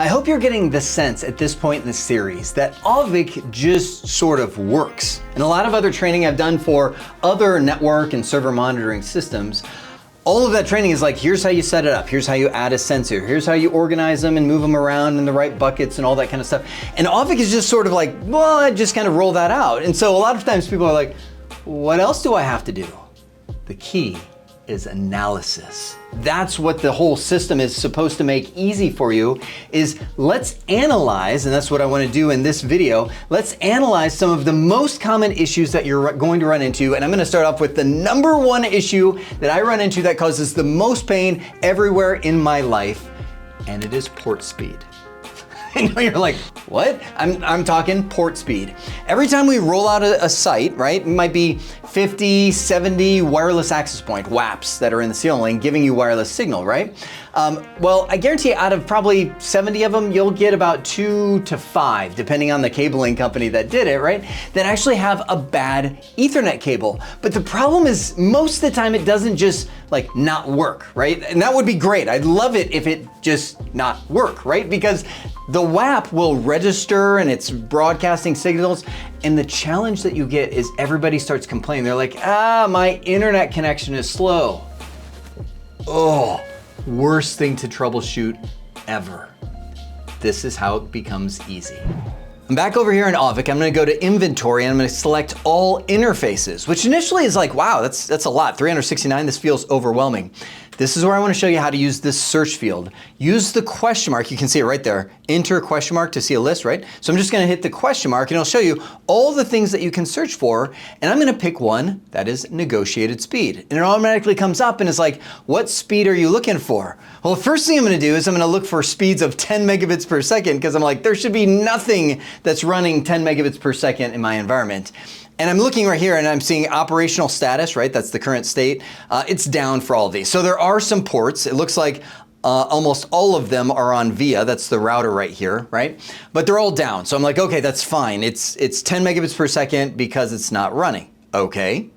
I hope you're getting the sense at this point in the series that Auvik just sort of works. And a lot of other training I've done for other network and server monitoring systems, all of that training is like, here's how you set it up, here's how you add a sensor, here's how you organize them and move them around in the right buckets and all that kind of stuff. And Auvik is just sort of like, well, I just kind of roll that out. And so a lot of times people are like, what else do I have to do? The key is analysis. That's what the whole system is supposed to make easy for you, is let's analyze, and that's what I want to do in this video. Let's analyze some of the most common issues that you're going to run into. And I'm going to start off with the number one issue that I run into that causes the most pain everywhere in my life, and it is port speed. I know you're like, what? I'm talking port speed. Every time we roll out a site, right, it might be 50, 70 wireless access point, WAPs, that are in the ceiling giving you wireless signal, right? Well, I guarantee out of probably 70 of them, you'll get about 2 to 5, depending on the cabling company that did it, right, that actually have a bad Ethernet cable. But the problem is most of the time it doesn't just like not work, right? And that would be great. I'd love it if it just not work, right? Because the WAP will register and it's broadcasting signals. And the challenge that you get is everybody starts complaining. They're like, my internet connection is slow. Oh, worst thing to troubleshoot ever. This is how it becomes easy. I'm back over here in Auvik. I'm gonna go to inventory and I'm gonna select all interfaces, which initially is like, wow, that's a lot, 369, this feels overwhelming. This is where I wanna show you how to use this search field. Use the question mark, you can see it right there. Enter question mark to see a list, right? So I'm just gonna hit the question mark and it'll show you all the things that you can search for. And I'm gonna pick one that is negotiated speed. And it automatically comes up and it's like, what speed are you looking for? Well, the first thing I'm gonna do is I'm gonna look for speeds of 10 megabits per second because I'm like, there should be nothing that's running 10 megabits per second in my environment. And I'm looking right here and I'm seeing operational status, right? That's the current state. It's down for all of these. So there are some ports. It looks like almost all of them are on VIA. That's the router right here, right? But they're all down. So I'm like, okay, that's fine. It's 10 megabits per second because it's not running. Okay.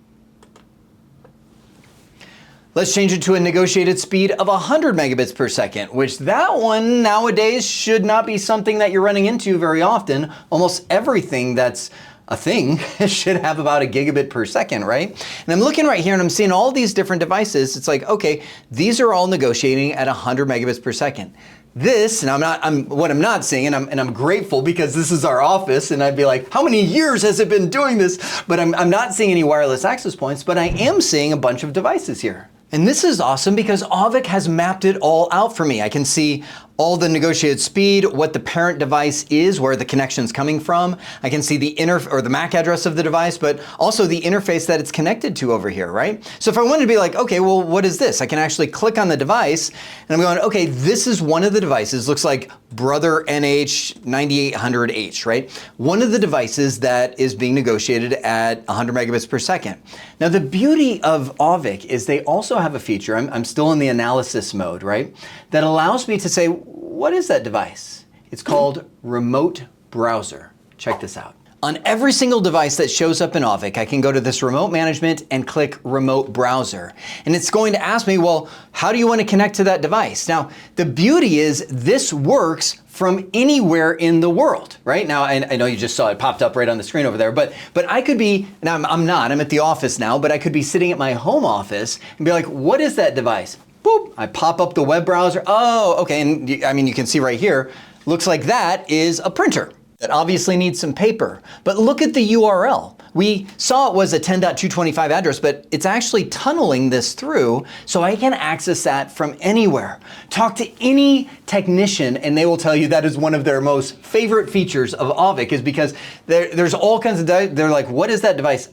Let's change it to a negotiated speed of 100 megabits per second, which that one nowadays should not be something that you're running into very often. Almost everything that's a thing should have about a gigabit per second, right? And I'm looking right here and I'm seeing all these different devices. It's like, okay, these are all negotiating at 100 megabits per second. This, and what I'm not seeing, and I'm grateful because this is our office, and I'd be like, how many years has it been doing this? But I'm not seeing any wireless access points, but I am seeing a bunch of devices here. And this is awesome because Auvik has mapped it all out for me. I can see all the negotiated speed, what the parent device is, where the connection's coming from. I can see the the MAC address of the device, but also the interface that it's connected to over here, right? So if I wanted to be like, okay, well, what is this? I can actually click on the device and I'm going, okay, this is one of the devices, looks like Brother NH9800H, right? One of the devices that is being negotiated at 100 megabits per second. Now, the beauty of Auvik is they also have a feature, I'm still in the analysis mode, right? That allows me to say, what is that device? It's called Remote Browser. Check this out. On every single device that shows up in Auvik, I can go to this remote management and click Remote Browser. And it's going to ask me, well, how do you want to connect to that device? Now, the beauty is this works from anywhere in the world, right? Now, I know you just saw it popped up right on the screen over there, but I could be, now I'm at the office now, but I could be sitting at my home office and be like, what is that device? Boop, I pop up the web browser. Oh, okay, and I mean, you can see right here, looks like that is a printer that obviously needs some paper. But look at the URL. We saw it was a 10.225 address, but it's actually tunneling this through so I can access that from anywhere. Talk to any technician and they will tell you that is one of their most favorite features of Auvik, is because there's all kinds of, they're like, what is that device?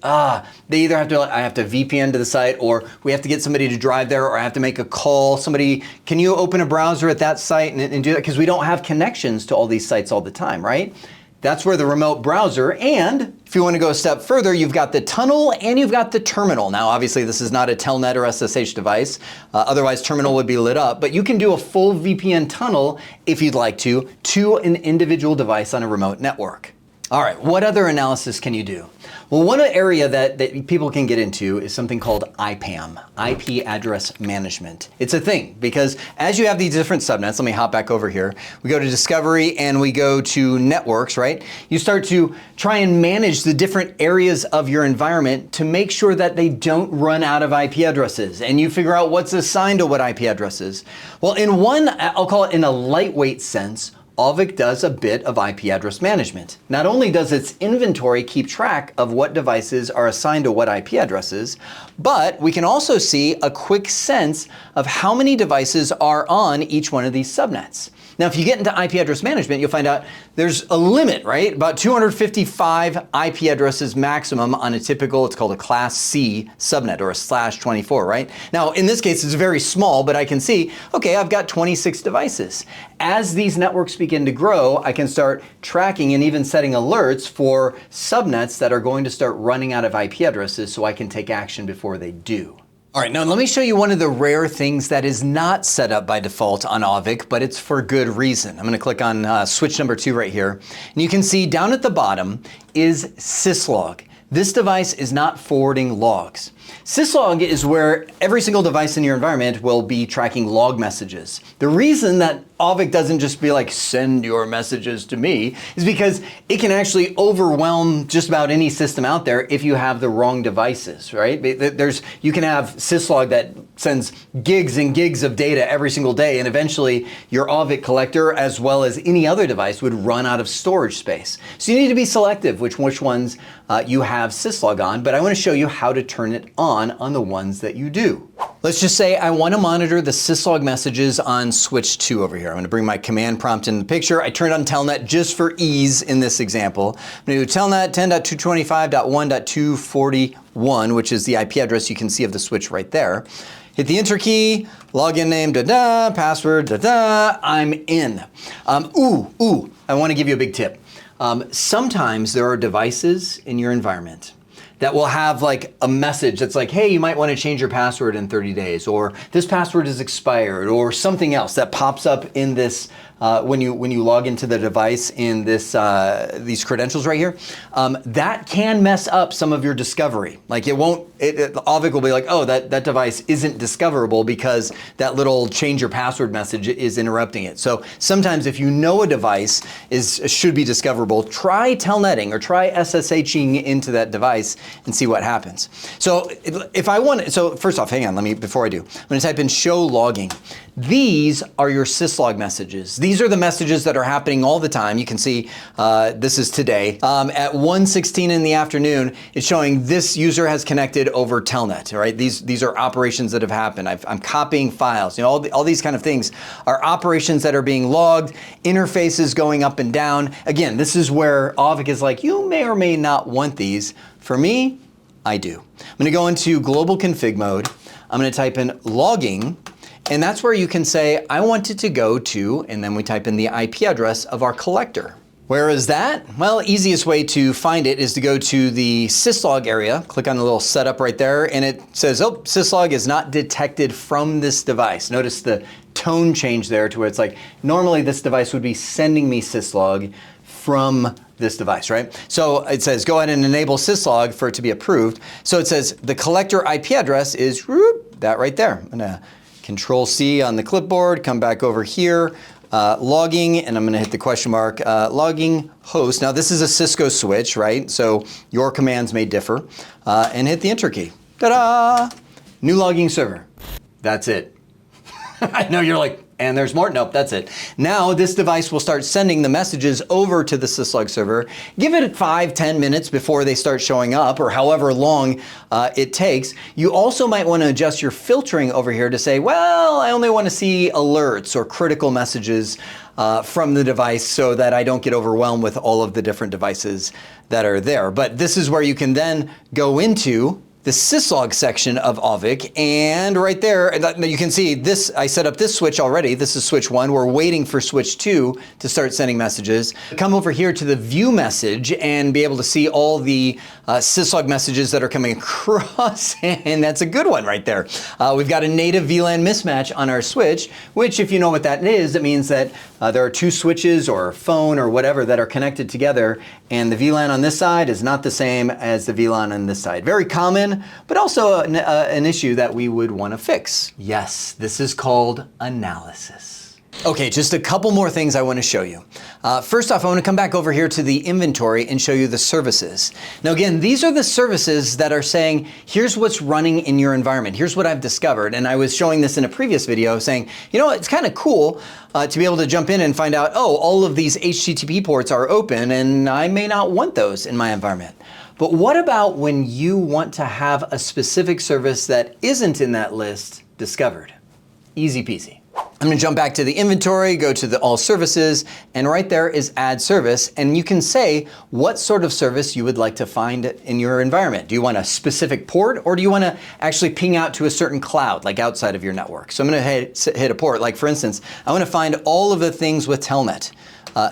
They either have to, I have to VPN to the site, or we have to get somebody to drive there, or I have to make a call. Somebody, can you open a browser at that site and do that? Because we don't have connections to all these sites all the time, right? That's where the remote browser, and if you want to go a step further, you've got the tunnel and you've got the terminal. Now, obviously this is not a Telnet or SSH device, otherwise terminal would be lit up, but you can do a full VPN tunnel if you'd like to an individual device on a remote network. All right, what other analysis can you do? Well, one area that people can get into is something called IPAM, IP Address Management. It's a thing because as you have these different subnets, let me hop back over here. We go to Discovery and we go to Networks, right? You start to try and manage the different areas of your environment to make sure that they don't run out of IP addresses, and you figure out what's assigned to what IP addresses. Well, in one, I'll call it in a lightweight sense, Auvik does a bit of IP address management. Not only does its inventory keep track of what devices are assigned to what IP addresses, but we can also see a quick sense of how many devices are on each one of these subnets. Now, if you get into IP address management, you'll find out there's a limit, right? About 255 IP addresses maximum on a typical, it's called a Class C subnet or a /24, right? Now, in this case, it's very small, but I can see, okay, I've got 26 devices. As these networks begin to grow, I can start tracking and even setting alerts for subnets that are going to start running out of IP addresses so I can take action before they do. All right, now let me show you one of the rare things that is not set up by default on Auvik, but it's for good reason. I'm going to click on switch number 2 right here, and you can see down at the bottom is Syslog. This device is not forwarding logs. Syslog is where every single device in your environment will be tracking log messages. The reason that Auvik doesn't just be like, send your messages to me, is because it can actually overwhelm just about any system out there if you have the wrong devices, right? You can have Syslog that sends gigs and gigs of data every single day, and eventually your Auvik collector, as well as any other device, would run out of storage space. So you need to be selective which ones you have Syslog on, but I want to show you how to turn it on the ones that you do. Let's just say I want to monitor the Syslog messages on switch 2 over here. I'm going to bring my command prompt in the picture. I turned on Telnet just for ease in this example. I'm going to do Telnet 10.225.1.241, which is the IP address you can see of the switch right there. Hit the enter key, login name, password, I'm in. I want to give you a big tip. Sometimes there are devices in your environment that will have like a message that's like, hey, you might want to change your password in 30 days, or this password is expired, or something else that pops up in this when you log into the device in this these credentials right here. That can mess up some of your discovery. Like Auvik will be like, oh, that device isn't discoverable because that little change your password message is interrupting it. So sometimes if you know a device should be discoverable, try telnetting or try SSHing into that device and see what happens. So first off, hang on, before I do, I'm going to type in show logging. These are your syslog messages. These are the messages that are happening all the time. You can see this is today. At 1:16 in the afternoon, it's showing this user has connected over Telnet, right? These are operations that have happened. I'm copying files. You know, all these kind of things are operations that are being logged, interfaces going up and down. Again, this is where Auvik is like, you may or may not want these. For me, I do. I'm going to go into global config mode. I'm going to type in logging. And that's where you can say, I want it to go to, and then we type in the IP address of our collector. Where is that? Well, easiest way to find it is to go to the syslog area, click on the little setup right there, and it says, oh, syslog is not detected from this device. Notice the tone change there to where it's like, normally this device would be sending me syslog from this device, right? So it says, go ahead and enable syslog for it to be approved. So it says the collector IP address is that right there. I'm gonna Control C on the clipboard, come back over here, logging, and I'm going to hit the question mark, logging host. Now this is a Cisco switch, right? So your commands may differ, and hit the enter key. Ta-da! New logging server. That's it. I know you're like, and there's more? Nope, that's it. Now this device will start sending the messages over to the syslog server. Give it 5-10 minutes before they start showing up, or however long it takes. You also might want to adjust your filtering over here to say, well, I only want to see alerts or critical messages from the device so that I don't get overwhelmed with all of the different devices that are there. But this is where you can then go into the syslog section of Auvik, and right there, you can see this, I set up this switch already. This is switch 1. We're waiting for switch 2 to start sending messages. Come over here to the view message and be able to see all the syslog messages that are coming across, and that's a good one right there. We've got a native VLAN mismatch on our switch, which if you know what that is, it means that there are two switches or phone or whatever that are connected together, and the VLAN on this side is not the same as the VLAN on this side. Very common, but also an issue that we would want to fix. Yes, this is called analysis. Okay, just a couple more things I want to show you. First off, I want to come back over here to the inventory and show you the services. Now again, these are the services that are saying, here's what's running in your environment. Here's what I've discovered. And I was showing this in a previous video saying, you know, it's kind of cool to be able to jump in and find out, oh, all of these HTTP ports are open and I may not want those in my environment. But what about when you want to have a specific service that isn't in that list discovered? Easy peasy. I'm going to jump back to the inventory, go to the all services, and right there is add service. And you can say what sort of service you would like to find in your environment. Do you want a specific port, or do you want to actually ping out to a certain cloud, like outside of your network? So I'm going to hit a port. Like for instance, I want to find all of the things with Telnet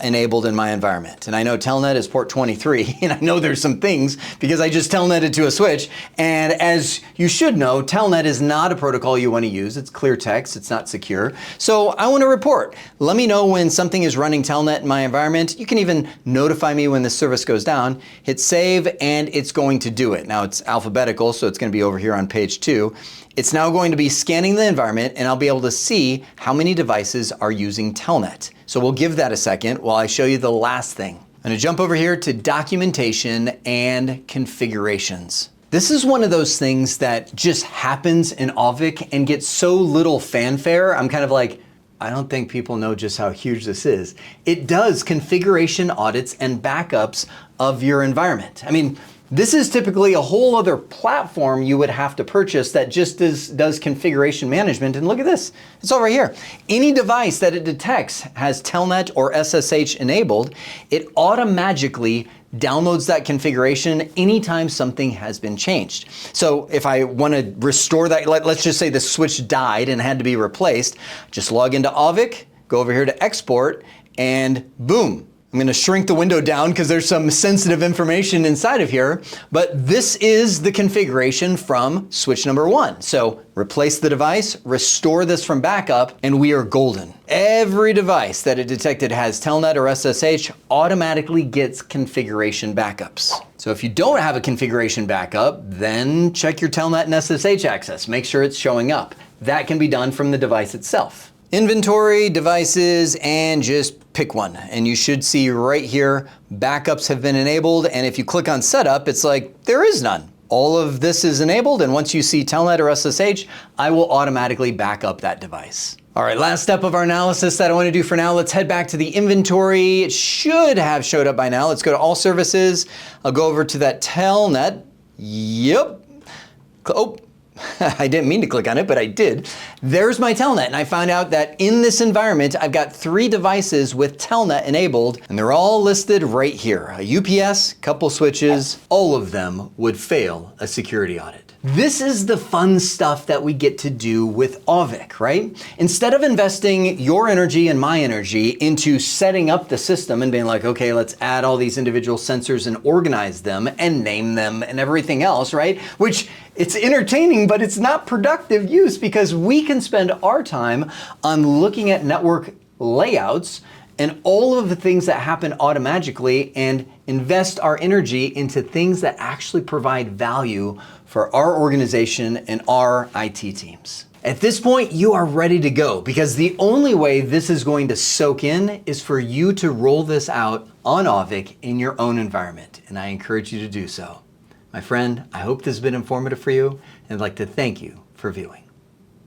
enabled in my environment. And I know Telnet is port 23, and I know there's some things because I just telnetted to a switch. And as you should know, Telnet is not a protocol you want to use. It's clear text, it's not secure. So I want to report. Let me know when something is running Telnet in my environment. You can even notify me when the service goes down. Hit save, and it's going to do it. Now it's alphabetical, so it's going to be over here on page 2. It's now going to be scanning the environment, and I'll be able to see how many devices are using Telnet. So we'll give that a second while I show you the last thing. I'm going to jump over here to documentation and configurations. This is one of those things that just happens in Auvik and gets so little fanfare. I'm kind of like, I don't think people know just how huge this is. It does configuration audits and backups of your environment. I mean, this is typically a whole other platform you would have to purchase that just does configuration management. And look at this, it's all right here. Any device that it detects has Telnet or SSH enabled, it automatically downloads that configuration anytime something has been changed. So if I want to restore that, let's just say the switch died and had to be replaced, just log into Auvik, go over here to export, and boom. I'm going to shrink the window down because there's some sensitive information inside of here, but this is the configuration from switch number 1. So replace the device, restore this from backup, and we are golden. Every device that it detected has Telnet or SSH automatically gets configuration backups. So if you don't have a configuration backup, then check your Telnet and SSH access. Make sure it's showing up. That can be done from the device itself. Inventory, devices, and just pick one. And you should see right here, backups have been enabled. And if you click on setup, it's like, there is none. All of this is enabled. And once you see Telnet or SSH, I will automatically back up that device. All right, last step of our analysis that I want to do for now, let's head back to the inventory. It should have showed up by now. Let's go to all services. I'll go over to that Telnet. Yep. Oh. I didn't mean to click on it, but I did. There's my Telnet, and I found out that in this environment, I've got 3 devices with Telnet enabled, and they're all listed right here. A UPS, couple switches, all of them would fail a security audit. This is the fun stuff that we get to do with Auvik, right? Instead of investing your energy and my energy into setting up the system and being like, okay, let's add all these individual sensors and organize them and name them and everything else, right? Which it's entertaining, but it's not productive use because we can spend our time on looking at network layouts and all of the things that happen automatically and invest our energy into things that actually provide value for our organization and our IT teams. At this point, you are ready to go because the only way this is going to soak in is for you to roll this out on Auvik in your own environment, and I encourage you to do so. My friend, I hope this has been informative for you, and I'd like to thank you for viewing.